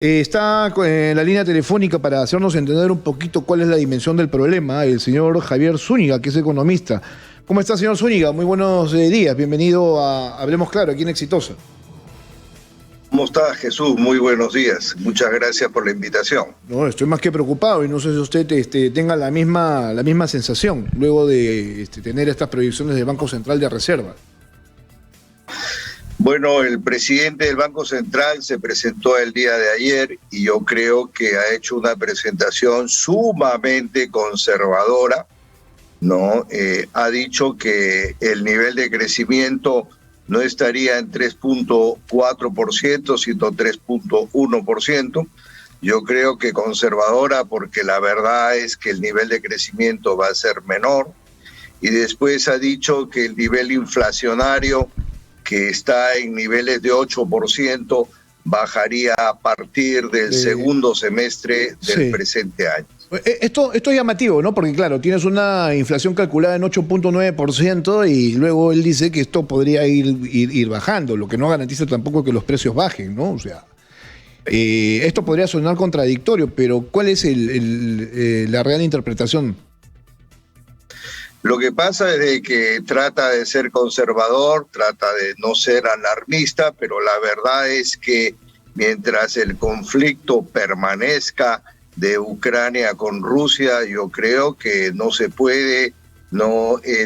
Está en la línea telefónica para hacernos entender un poquito cuál es la dimensión del problema, el señor Javier Zúñiga, que es economista. ¿Cómo está, señor Zúñiga? Muy buenos días. Bienvenido a Hablemos Claro, aquí en Exitosa. ¿Cómo estás, Jesús? Muy buenos días. Muchas gracias por la invitación. No, estoy más que preocupado y no sé si usted tenga la misma sensación luego de tener estas proyecciones del Banco Central de Reserva. Bueno, el presidente del Banco Central se presentó el día de ayer y yo creo que ha hecho una presentación sumamente conservadora, ¿no? Ha dicho que el nivel de crecimiento no estaría en 3.4%, sino 3.1%. Yo creo que conservadora porque la verdad es que el nivel de crecimiento va a ser menor. Y después ha dicho que el nivel inflacionario, que está en niveles de 8%, bajaría a partir del segundo semestre del presente año. Esto es llamativo, ¿no? Porque claro, tienes una inflación calculada en 8.9% y luego él dice que esto podría ir bajando, lo que no garantiza tampoco que los precios bajen, ¿no? O sea, esto podría sonar contradictorio, pero ¿cuál es la real interpretación? Lo que pasa es de que trata de ser conservador, trata de no ser alarmista, pero la verdad es que mientras el conflicto permanezca de Ucrania con Rusia, yo creo que no se puede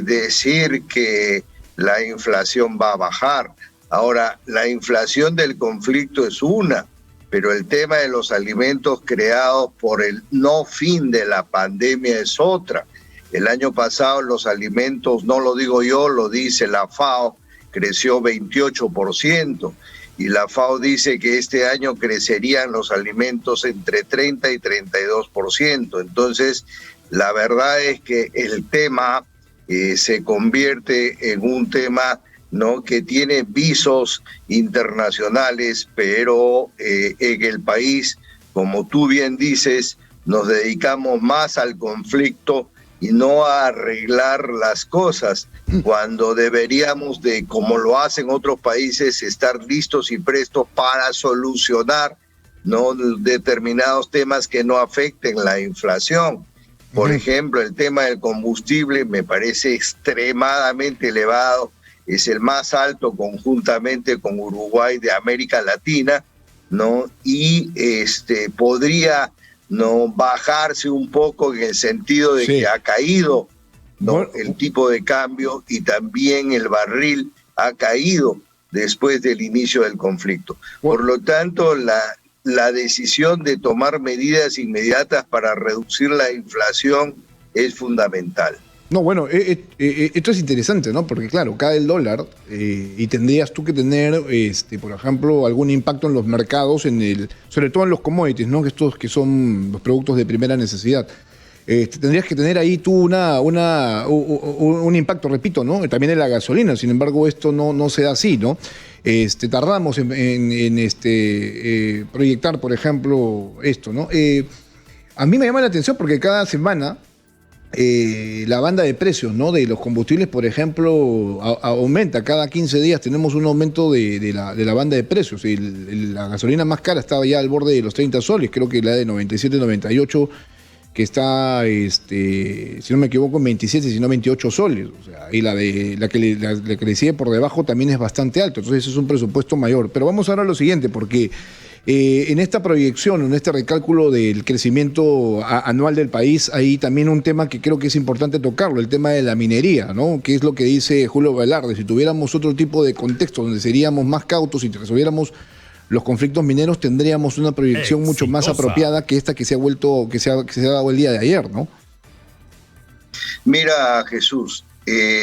decir que la inflación va a bajar. Ahora, la inflación del conflicto es una, pero el tema de los alimentos creados por el no fin de la pandemia es otra. El año pasado los alimentos, no lo digo yo, lo dice la FAO, creció 28%. Y la FAO dice que este año crecerían los alimentos entre 30 y 32%. Entonces, la verdad es que el tema se convierte en un tema, ¿no?, que tiene visos internacionales, pero en el país, como tú bien dices, nos dedicamos más al conflicto y no a arreglar las cosas, cuando deberíamos de, como lo hacen otros países, estar listos y prestos para solucionar, ¿no?, determinados temas que no afecten la inflación. Por ejemplo, el tema del combustible me parece extremadamente elevado, es el más alto conjuntamente con Uruguay de América Latina, ¿no? Y podría no bajarse un poco en el sentido de que ha caído, ¿no?, el tipo de cambio, y también el barril ha caído después del inicio del conflicto. Por lo tanto, la decisión de tomar medidas inmediatas para reducir la inflación es fundamental. No, bueno, esto es interesante, ¿no? Porque claro, cae el dólar y tendrías tú que tener, por ejemplo, algún impacto en los mercados, sobre todo en los commodities, ¿no? Estos que son los productos de primera necesidad. Tendrías que tener ahí tú un impacto, repito, ¿no? También en la gasolina. Sin embargo, esto no se da así, ¿no? Tardamos en proyectar, por ejemplo, esto, ¿no? A mí me llama la atención porque cada semana la banda de precios, ¿no?, de los combustibles, por ejemplo, aumenta. Cada 15 días tenemos un aumento de la banda de precios. La gasolina más cara estaba ya al borde de los 30 soles, creo que la de 97, 98, que está, si no me equivoco, en 27, si no 28 soles. O sea, y la que le sigue por debajo también es bastante alto. Entonces es un presupuesto mayor. Pero vamos ahora a lo siguiente, porque en esta proyección, en este recálculo del crecimiento anual del país, hay también un tema que creo que es importante tocarlo, el tema de la minería, ¿no? Que es lo que dice Julio Velarde. Si tuviéramos otro tipo de contexto donde seríamos más cautos y resolviéramos los conflictos mineros, tendríamos una proyección mucho más apropiada que esta que se ha dado el día de ayer, ¿no? Mira, Jesús,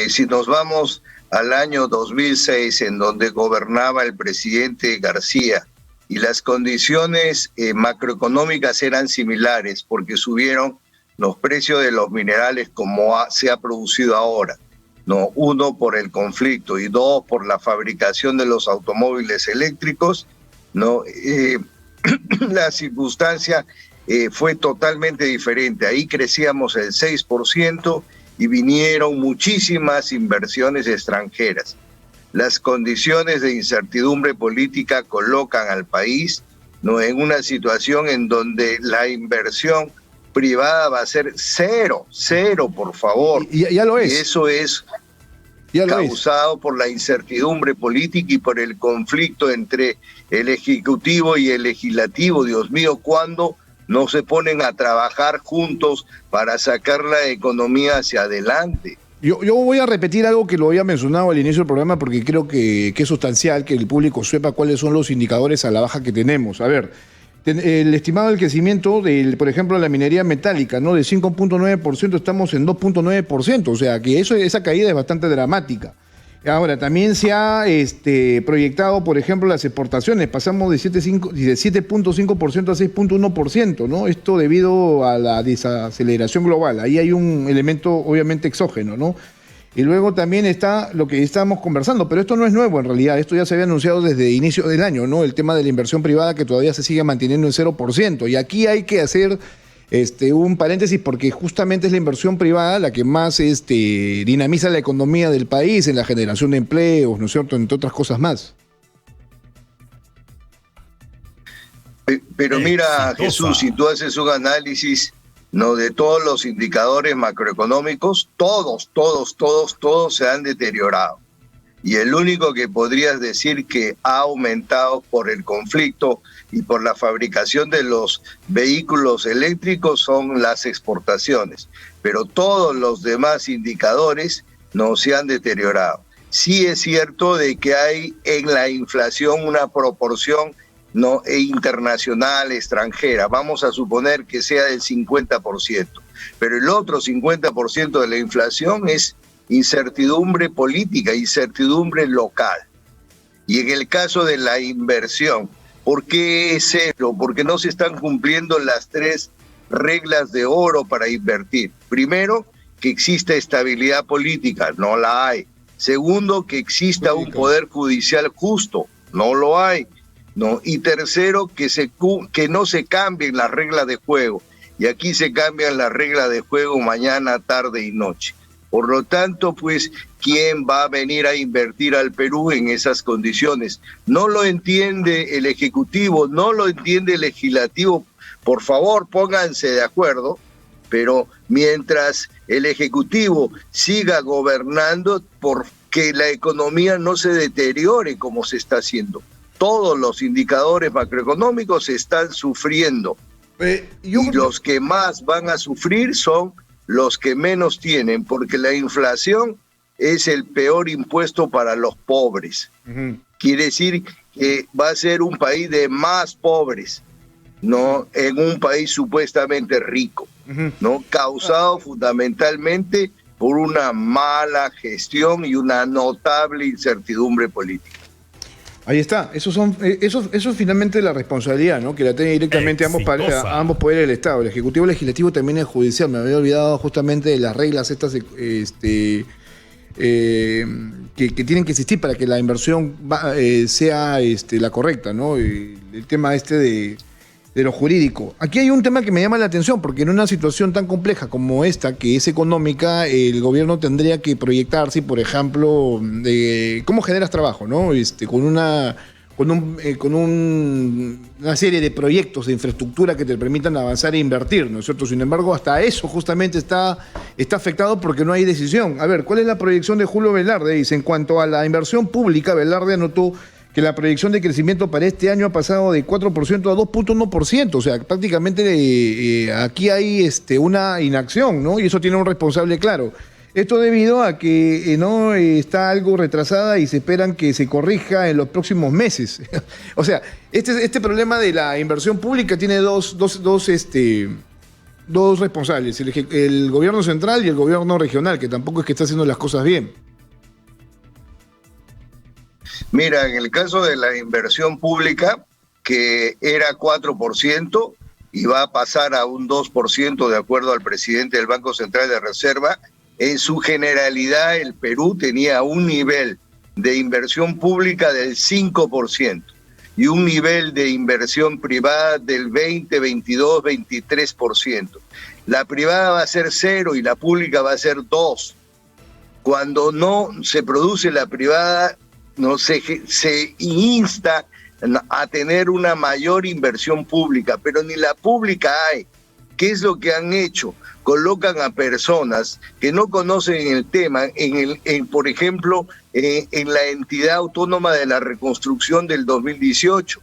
si nos vamos al año 2006, en donde gobernaba el presidente García, y las condiciones macroeconómicas eran similares, porque subieron los precios de los minerales como se ha producido ahora, ¿no? Uno, por el conflicto, y dos, por la fabricación de los automóviles eléctricos, ¿no? La circunstancia fue totalmente diferente. Ahí crecíamos el 6% y vinieron muchísimas inversiones extranjeras. Las condiciones de incertidumbre política colocan al país ¿no? En una situación en donde la inversión privada va a ser cero, por favor. Ya lo es. Y eso es causado por la incertidumbre política y por el conflicto entre el Ejecutivo y el Legislativo. Dios mío, ¿cuándo no se ponen a trabajar juntos para sacar la economía hacia adelante? Yo voy a repetir algo que lo había mencionado al inicio del programa porque creo que es sustancial que el público sepa cuáles son los indicadores a la baja que tenemos. A ver, el estimado del crecimiento, por ejemplo, de la minería metálica, ¿no? De 5.9% estamos en 2.9%, o sea que esa caída es bastante dramática. Ahora, también se ha proyectado, por ejemplo, las exportaciones. Pasamos de 7.5% a 6.1%, ¿no? Esto debido a la desaceleración global. Ahí hay un elemento, obviamente, exógeno, ¿no? Y luego también está lo que estábamos conversando, pero esto no es nuevo en realidad. Esto ya se había anunciado desde inicio del año, ¿no? El tema de la inversión privada que todavía se sigue manteniendo en 0%. Y aquí hay que hacer un paréntesis porque justamente es la inversión privada la que más dinamiza la economía del país en la generación de empleos, ¿no es cierto?, entre otras cosas más. Pero mira, Jesús, si tú haces un análisis, ¿no?, de todos los indicadores macroeconómicos, todos se han deteriorado. Y el único que podrías decir que ha aumentado por el conflicto y por la fabricación de los vehículos eléctricos son las exportaciones. Pero todos los demás indicadores no se han deteriorado. Sí es cierto de que hay en la inflación una proporción internacional, extranjera. Vamos a suponer que sea del 50%. Pero el otro 50% de la inflación es incertidumbre política, incertidumbre local. Y en el caso de la inversión, ¿por qué es cero? Porque no se están cumpliendo las 3 reglas de oro para invertir. Primero, que exista estabilidad política, no la hay. Segundo, que exista un poder judicial justo, no lo hay. ¿No? Y tercero, que no se cambien las reglas de juego. Y aquí se cambian las reglas de juego mañana, tarde y noche. Por lo tanto, pues, ¿quién va a venir a invertir al Perú en esas condiciones? No lo entiende el Ejecutivo, no lo entiende el Legislativo. Por favor, pónganse de acuerdo, pero mientras el Ejecutivo siga gobernando, porque la economía no se deteriore como se está haciendo. Todos los indicadores macroeconómicos están sufriendo. Y los que más van a sufrir son los que menos tienen, porque la inflación es el peor impuesto para los pobres. Quiere decir que va a ser un país de más pobres, ¿no? En un país supuestamente rico, ¿no? Causado fundamentalmente por una mala gestión y una notable incertidumbre política. Ahí está, eso es finalmente la responsabilidad, ¿no?, que la tiene directamente ambos poderes del Estado, el Ejecutivo, el Legislativo, también el Judicial. Me había olvidado justamente de las reglas estas que tienen que existir para que la inversión sea la correcta, ¿no? El tema de lo jurídico. Aquí hay un tema que me llama la atención, porque en una situación tan compleja como esta, que es económica, el gobierno tendría que proyectarse, por ejemplo, de cómo generas trabajo, ¿no? Con una serie de proyectos de infraestructura que te permitan avanzar e invertir, ¿no es cierto? Sin embargo, hasta eso justamente está afectado porque no hay decisión. A ver, ¿cuál es la proyección de Julio Velarde? Dice, en cuanto a la inversión pública, Velarde anotó que la proyección de crecimiento para este año ha pasado de 4% a 2.1%, o sea, prácticamente aquí hay una inacción, ¿no? Y eso tiene un responsable claro. Esto debido a que no está algo retrasada y se esperan que se corrija en los próximos meses. O sea, este problema de la inversión pública tiene dos responsables, el gobierno central y el gobierno regional, que tampoco es que está haciendo las cosas bien. Mira, en el caso de la inversión pública, que era 4% y va a pasar a un 2% de acuerdo al presidente del Banco Central de Reserva, en su generalidad el Perú tenía un nivel de inversión pública del 5% y un nivel de inversión privada del 20, 22, 23%. La privada va a ser 0 y la pública va a ser 2. Cuando no se produce la privada, no se insta a tener una mayor inversión pública, pero ni la pública hay. ¿Qué es lo que han hecho? Colocan a personas que no conocen el tema, por ejemplo, en la entidad autónoma de la reconstrucción del 2018,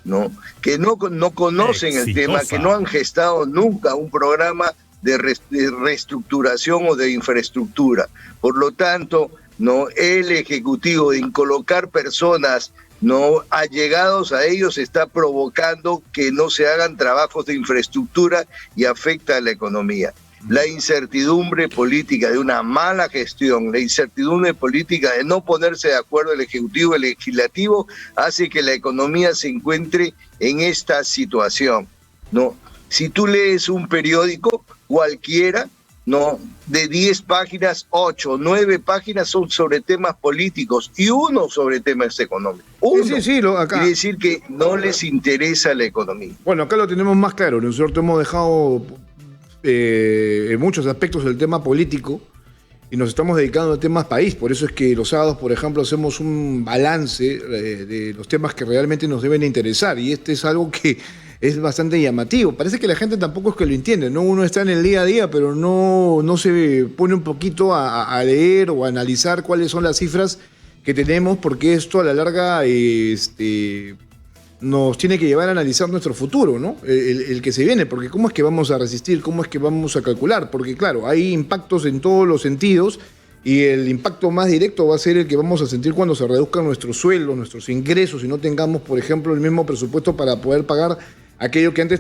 ¿no? Que no conocen el tema, que no han gestado nunca un programa de reestructuración o de infraestructura. Por lo tanto, no, el Ejecutivo, en colocar personas no allegados a ellos, está provocando que no se hagan trabajos de infraestructura y afecta a la economía. La incertidumbre política de una mala gestión, la incertidumbre política de no ponerse de acuerdo el Ejecutivo y el Legislativo hace que la economía se encuentre en esta situación, ¿no? Si tú lees un periódico cualquiera, ¿no? De 10 páginas, 8 o 9 páginas son sobre temas políticos y uno sobre temas económicos. Uno. Sí, acá. Quiere decir que no les interesa la economía. Bueno, acá lo tenemos más claro. Nosotros hemos dejado en muchos aspectos el tema político y nos estamos dedicando a temas país. Por eso es que los sábados, por ejemplo, hacemos un balance de los temas que realmente nos deben interesar. Y este es algo que es bastante llamativo. Parece que la gente tampoco es que lo entiende, ¿no? Uno está en el día a día, pero no se pone un poquito a leer o a analizar cuáles son las cifras que tenemos, porque esto a la larga nos tiene que llevar a analizar nuestro futuro, ¿no? El que se viene, porque ¿cómo es que vamos a resistir? ¿Cómo es que vamos a calcular? Porque claro, hay impactos en todos los sentidos y el impacto más directo va a ser el que vamos a sentir cuando se reduzcan nuestros sueldos, nuestros ingresos y no tengamos, por ejemplo, el mismo presupuesto para poder pagar aquello que antes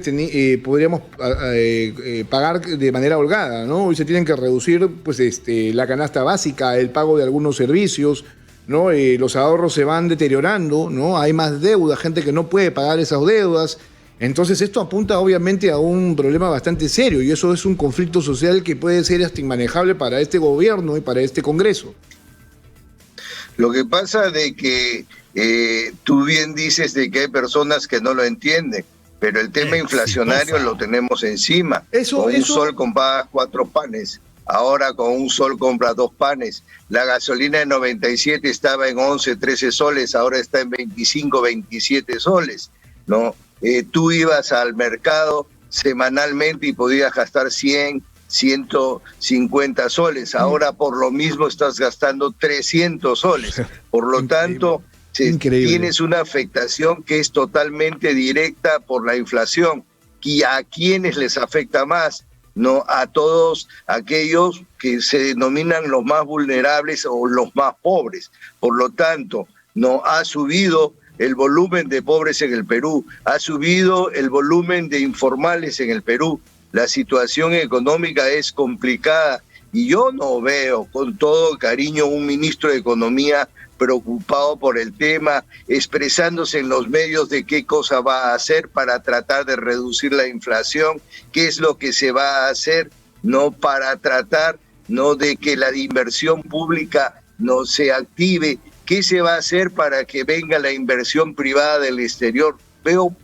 podríamos pagar de manera holgada, ¿no? Hoy se tienen que reducir pues, la canasta básica, el pago de algunos servicios, ¿no? Los ahorros se van deteriorando, ¿no? Hay más deuda, gente que no puede pagar esas deudas. Entonces esto apunta obviamente a un problema bastante serio y eso es un conflicto social que puede ser hasta inmanejable para este gobierno y para este Congreso. Lo que pasa de que tú bien dices de que hay personas que no lo entienden, pero el tema inflacionario lo tenemos encima. Con un sol compras 4 panes. Ahora con un sol compra 2 panes. La gasolina en 97 estaba en 11, 13 soles, ahora está en 25, 27 soles, ¿no? Tú ibas al mercado semanalmente y podías gastar 100, 150 soles. Ahora por lo mismo estás gastando 300 soles. Por lo tanto, tienes una afectación que es totalmente directa por la inflación. ¿Y a quiénes les afecta más? No, a todos aquellos que se denominan los más vulnerables o los más pobres. Por lo tanto, no ha subido el volumen de pobres en el Perú, ha subido el volumen de informales en el Perú. La situación económica es complicada y yo no veo, con todo cariño, un ministro de Economía preocupado por el tema, expresándose en los medios de qué cosa va a hacer para tratar de reducir la inflación, qué es lo que se va a hacer, no para tratar no de que la inversión pública no se active, qué se va a hacer para que venga la inversión privada del exterior. Veo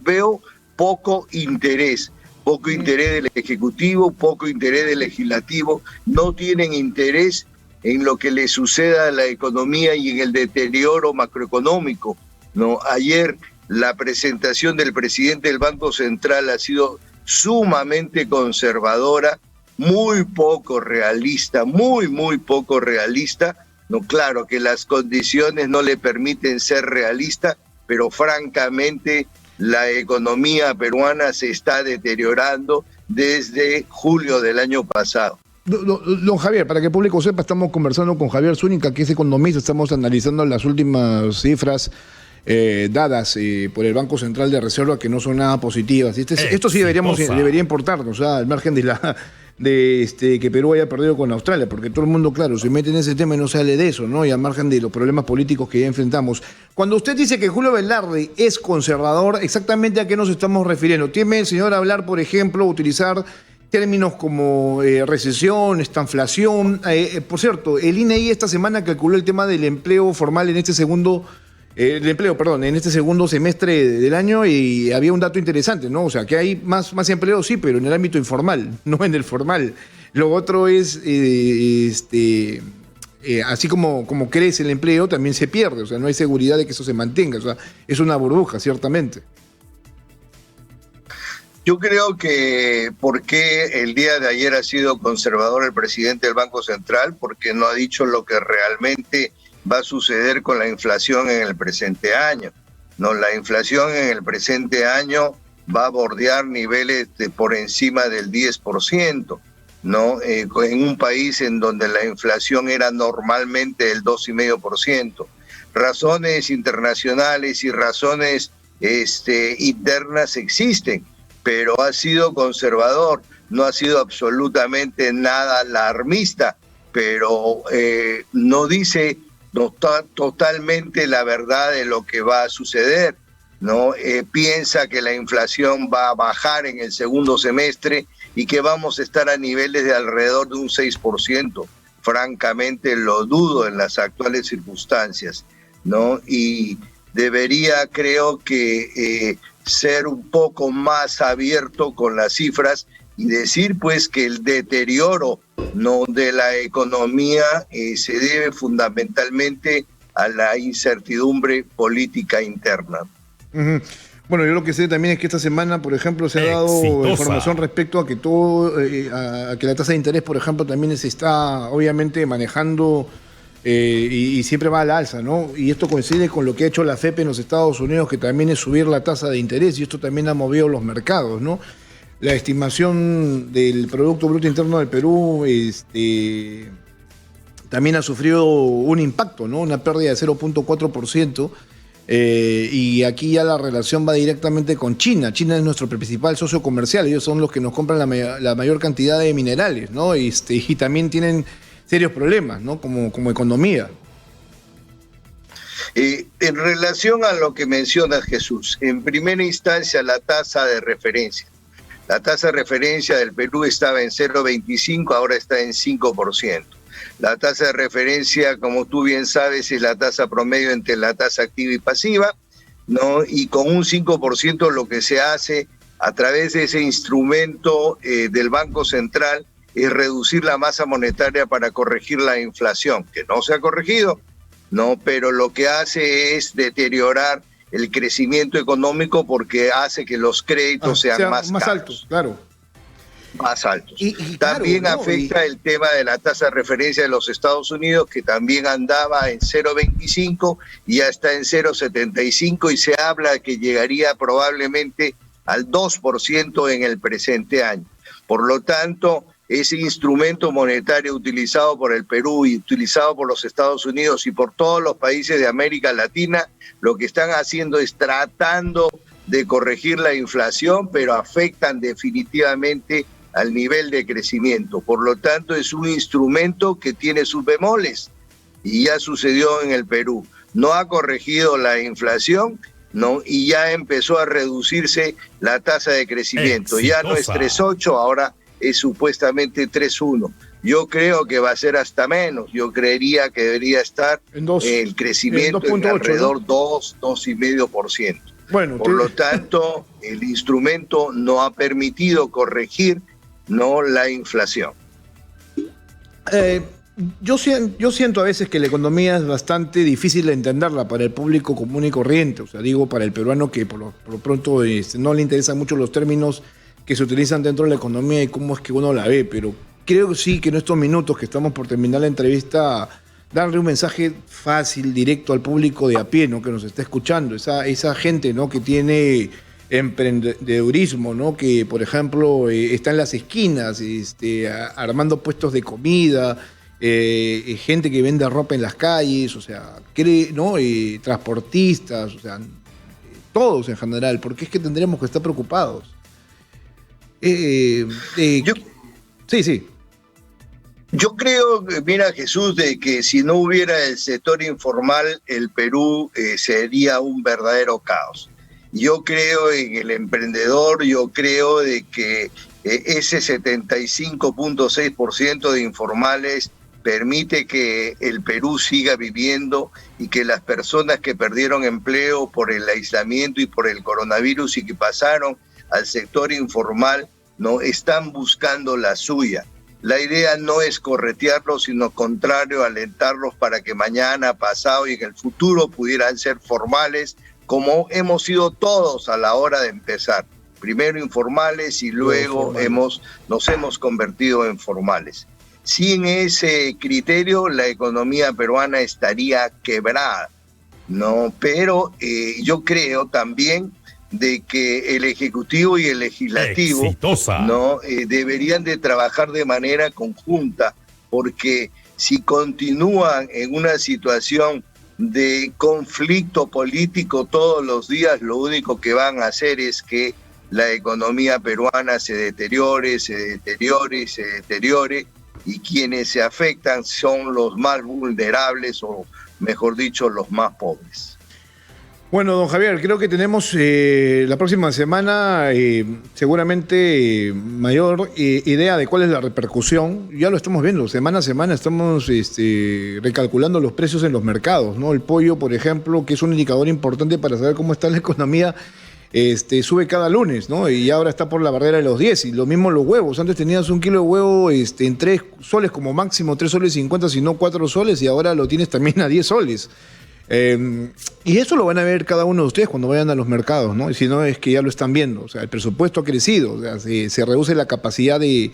poco interés del Ejecutivo, poco interés del Legislativo, no tienen interés en lo que le suceda a la economía y en el deterioro macroeconómico, ¿no? Ayer la presentación del presidente del Banco Central ha sido sumamente conservadora, muy poco realista, muy poco realista. No, claro que las condiciones no le permiten ser realista, pero francamente la economía peruana se está deteriorando desde julio del año pasado. Don Javier, para que el público sepa, estamos conversando con Javier Zúñiga, que es economista, estamos analizando las últimas cifras dadas por el Banco Central de Reserva, que no son nada positivas. Esto sí debería importarnos, al margen de que Perú haya perdido con Australia, porque todo el mundo, claro, se mete en ese tema y no sale de eso, ¿no? Y al margen de los problemas políticos que ya enfrentamos. Cuando usted dice que Julio Velarde es conservador, ¿exactamente a qué nos estamos refiriendo? ¿Tiene el señor hablar, por ejemplo, utilizar términos como recesión, estanflación? Por cierto, el INEI esta semana calculó el tema del empleo formal en este segundo semestre del año y había un dato interesante, ¿no? O sea, que hay más empleo, sí, pero en el ámbito informal, no en el formal. Lo otro es así como crece el empleo, también se pierde. O sea, no hay seguridad de que eso se mantenga. O sea, es una burbuja, ciertamente. Yo creo que ¿por qué el día de ayer ha sido conservador el presidente del Banco Central? Porque no ha dicho lo que realmente va a suceder con la inflación en el presente año. No, la inflación en el presente año va a bordear niveles de por encima del 10%, ¿no? En un país en donde la inflación era normalmente el 2,5%. Razones internacionales y razones internas existen, pero ha sido conservador, no ha sido absolutamente nada alarmista, pero no dice totalmente la verdad de lo que va a suceder, ¿no? Piensa que la inflación va a bajar en el segundo semestre y que vamos a estar a niveles de alrededor de un 6%. Francamente lo dudo en las actuales circunstancias, ¿no? Y debería, creo que, ser un poco más abierto con las cifras y decir pues que el deterioro, ¿no?, de la economía se debe fundamentalmente a la incertidumbre política interna. Uh-huh. Bueno, yo lo que sé también es que esta semana, por ejemplo, se ha dado información respecto a que a que la tasa de interés, por ejemplo, también se está obviamente manejando y siempre va al alza, ¿no? Y esto coincide con lo que ha hecho la FEP en los Estados Unidos, que también es subir la tasa de interés, y esto también ha movido los mercados, ¿no? La estimación del Producto Bruto Interno del Perú también ha sufrido un impacto, ¿no? Una pérdida de 0,4%. Y aquí ya la relación va directamente con China. China es nuestro principal socio comercial, ellos son los que nos compran la mayor cantidad de minerales, ¿no? Y también tienen serios problemas, ¿no? Como economía. En relación a lo que mencionas, Jesús, en primera instancia la tasa de referencia. La tasa de referencia del Perú estaba en 0,25, ahora está en 5%. La tasa de referencia, como tú bien sabes, es la tasa promedio entre la tasa activa y pasiva, ¿no? Y con un 5% lo que se hace a través de ese instrumento del Banco Central es reducir la masa monetaria para corregir la inflación, que no se ha corregido, ¿no? Pero lo que hace es deteriorar el crecimiento económico porque hace que los créditos sean más caros. Altos, claro. Más altos. También afecta el tema de la tasa de referencia de los Estados Unidos, que también andaba en 0,25 y ya está en 0,75 y se habla que llegaría probablemente al 2% en el presente año. Por lo tanto, ese instrumento monetario utilizado por el Perú y utilizado por los Estados Unidos y por todos los países de América Latina, lo que están haciendo es tratando de corregir la inflación, pero afectan definitivamente al nivel de crecimiento. Por lo tanto, es un instrumento que tiene sus bemoles y ya sucedió en el Perú. No ha corregido la inflación, ¿no? Y ya empezó a reducirse la tasa de crecimiento. Exitosa. Ya no es 3,8, ahora es supuestamente 3,1. Yo creo que va a ser hasta menos. Yo creería que debería estar el crecimiento en alrededor, ¿no?, 2,5%. Bueno, por lo tanto, el instrumento no ha permitido corregir, ¿no?, la inflación. Yo siento a veces que la economía es bastante difícil de entenderla para el público común y corriente. O sea, digo, para el peruano que por lo pronto no le interesan mucho los términos que se utilizan dentro de la economía y cómo es que uno la ve. Pero creo que sí que en estos minutos que estamos por terminar la entrevista, darle un mensaje fácil, directo al público de a pie, ¿no?, que nos está escuchando. Esa gente, ¿no?, que tiene emprendedurismo, ¿no?, que por ejemplo está en las esquinas armando puestos de comida, gente que vende ropa en las calles, o sea, ¿no?, transportistas, o sea, todos en general, porque es que tendríamos que estar preocupados. Sí. Yo creo, mira, Jesús, de que si no hubiera el sector informal, el Perú sería un verdadero caos. Yo creo en el emprendedor, yo creo de que ese 75,6% de informales permite que el Perú siga viviendo y que las personas que perdieron empleo por el aislamiento y por el coronavirus y que pasaron al sector informal, no están buscando la suya. la idea no es corretearlos, sino contrario, alentarlos para que mañana, pasado y en el futuro pudieran ser formales, como hemos sido todos a la hora de empezar. Primero informales y luego nos hemos convertido en formales. Sin ese criterio, la economía peruana estaría quebrada, ¿no? Pero yo creo también de que el Ejecutivo y el Legislativo ¿no? Deberían de trabajar de manera conjunta, porque si continúan en una situación de conflicto político todos los días, lo único que van a hacer es que la economía peruana se deteriore, y quienes se afectan son los más vulnerables, o mejor dicho, los más pobres. Bueno, don Javier, creo que tenemos la próxima semana seguramente mayor idea de cuál es la repercusión. Ya lo estamos viendo, semana a semana estamos recalculando los precios en los mercados, ¿no? El pollo, por ejemplo, que es un indicador importante para saber cómo está la economía, sube cada lunes, ¿no? Y ahora está por la barrera de los 10. Y lo mismo los huevos. Antes tenías un kilo de huevo en 3 soles como máximo, 3 soles 50, si no 4 soles, y ahora lo tienes también a 10 soles. Y eso lo van a ver cada uno de ustedes cuando vayan a los mercados, ¿no? Y si no, es que ya lo están viendo. O sea, el presupuesto ha crecido, o sea, se reduce la capacidad de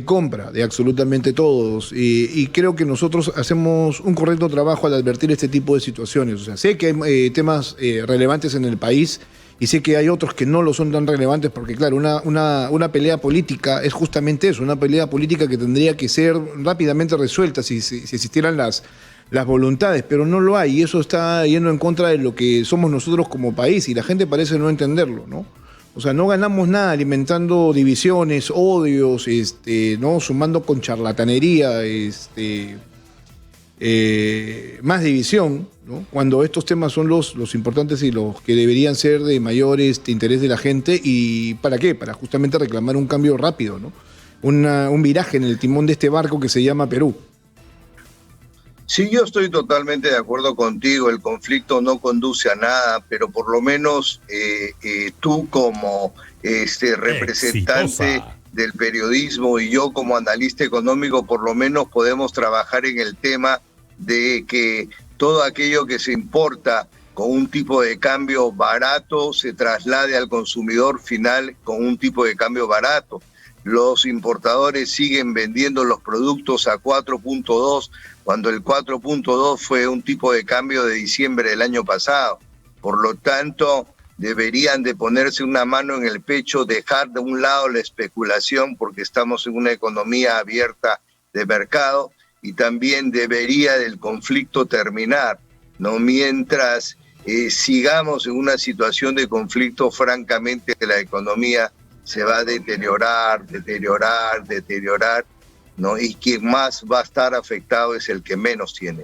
compra de absolutamente todos. Y creo que nosotros hacemos un correcto trabajo al advertir este tipo de situaciones. O sea, sé que hay temas relevantes en el país y sé que hay otros que no lo son tan relevantes porque, claro, una pelea política es justamente eso, una pelea política que tendría que ser rápidamente resuelta si existieran las voluntades, pero no lo hay, y eso está yendo en contra de lo que somos nosotros como país, y la gente parece no entenderlo, ¿no? O sea, no ganamos nada alimentando divisiones, odios, ¿no? Sumando con charlatanería, más división, ¿no? Cuando estos temas son los importantes y los que deberían ser de mayor interés de la gente. ¿Y para qué? Para justamente reclamar un cambio rápido, ¿no? Un viraje en el timón de este barco que se llama Perú. Sí, yo estoy totalmente de acuerdo contigo, el conflicto no conduce a nada, pero por lo menos tú como representante del periodismo y yo como analista económico, por lo menos podemos trabajar en el tema de que todo aquello que se importa con un tipo de cambio barato se traslade al consumidor final con un tipo de cambio barato. Los importadores siguen vendiendo los productos a 4.2, cuando el 4.2 fue un tipo de cambio de diciembre del año pasado. Por lo tanto, deberían de ponerse una mano en el pecho, dejar de un lado la especulación, porque estamos en una economía abierta de mercado, y también debería del conflicto terminar, ¿no? Mientras sigamos en una situación de conflicto, francamente la economía se va a deteriorar, ¿no? Y quien más va a estar afectado es el que menos tiene, ¿no?